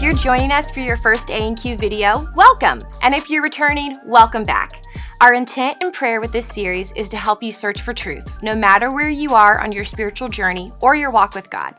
you're joining us for your first A&Q video, welcome! And if you're returning, welcome back. Our intent and prayer with this series is to help you search for truth, no matter where you are on your spiritual journey or your walk with God.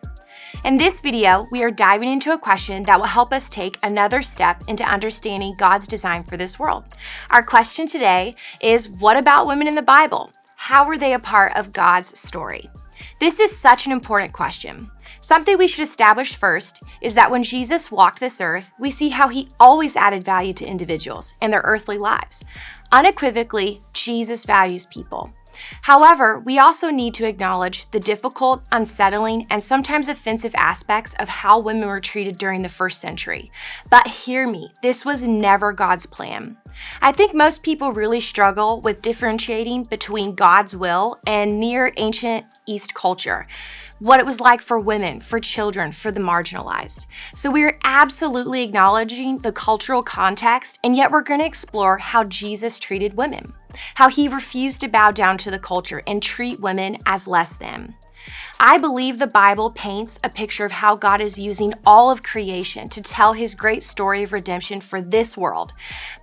In this video, we are diving into a question that will help us take another step into understanding God's design for this world. Our question today is, what about women in the Bible? How were they a part of God's story? This is such an important question. Something we should establish first is that when Jesus walked this earth, we see how he always added value to individuals and their earthly lives. Unequivocally, Jesus values people. However, we also need to acknowledge the difficult, unsettling, and sometimes offensive aspects of how women were treated during the first century. But hear me, this was never God's plan. I think most people really struggle with differentiating between God's will and near ancient East culture, what it was like for women, for children, for the marginalized. So we're absolutely acknowledging the cultural context, and yet we're going to explore how Jesus treated women, how he refused to bow down to the culture and treat women as less than. I believe the Bible paints a picture of how God is using all of creation to tell his great story of redemption for this world.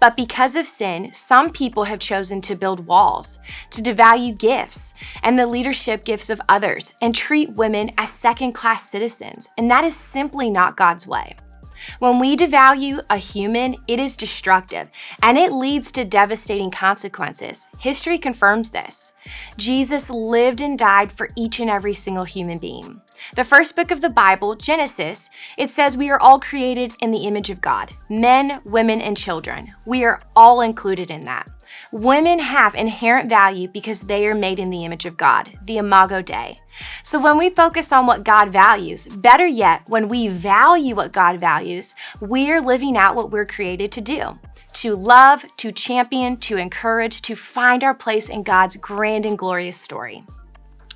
But because of sin, some people have chosen to build walls, to devalue gifts and the leadership gifts of others, and treat women as second-class citizens. And that is simply not God's way. When we devalue a human, it is destructive, and it leads to devastating consequences. History confirms this. Jesus lived and died for each and every single human being. The first book of the Bible, Genesis, it says we are all created in the image of God, men, women, and children. We are all included in that. Women have inherent value because they are made in the image of God, the Imago Dei. So when we focus on what God values, better yet, when we value what God values, we are living out what we're created to do. To love, to champion, to encourage, to find our place in God's grand and glorious story.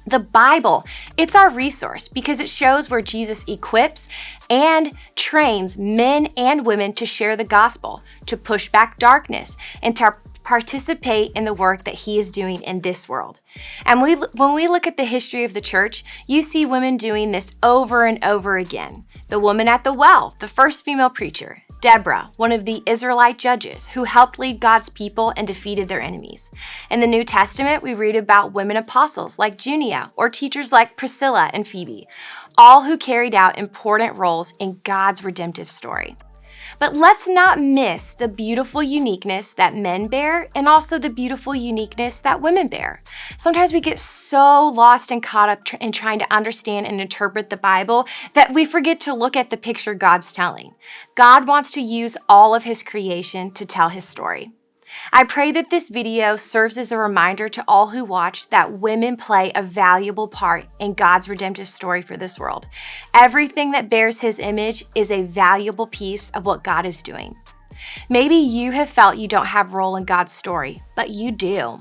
The Bible, it's our resource because it shows where Jesus equips and trains men and women to share the gospel, to push back darkness, and to participate in the work that he is doing in this world. And when we look at the history of the church, you see women doing this over and over again. The woman at the well, the first female preacher. Deborah, one of the Israelite judges who helped lead God's people and defeated their enemies. In the New Testament, we read about women apostles like Junia or teachers like Priscilla and Phoebe, all who carried out important roles in God's redemptive story. But let's not miss the beautiful uniqueness that men bear and also the beautiful uniqueness that women bear. Sometimes we get so lost and caught up in trying to understand and interpret the Bible that we forget to look at the picture God's telling. God wants to use all of his creation to tell his story. I pray that this video serves as a reminder to all who watch that women play a valuable part in God's redemptive story for this world. Everything that bears his image is a valuable piece of what God is doing. Maybe you have felt you don't have a role in God's story, but you do.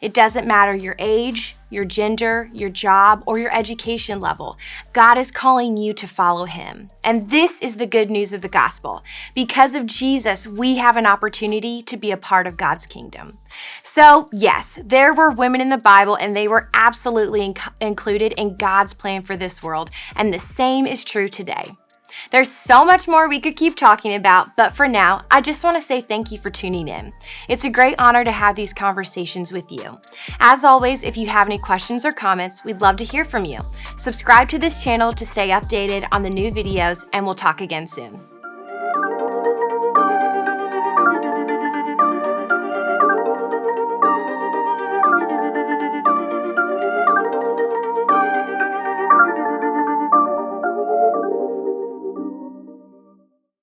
It doesn't matter your age, your gender, your job, or your education level. God is calling you to follow him. And this is the good news of the gospel. Because of Jesus, we have an opportunity to be a part of God's kingdom. So yes, there were women in the Bible and they were absolutely included in God's plan for this world. And the same is true today. There's so much more we could keep talking about, but for now, I just want to say thank you for tuning in. It's a great honor to have these conversations with you. As always, if you have any questions or comments, we'd love to hear from you. Subscribe to this channel to stay updated on the new videos, and we'll talk again soon.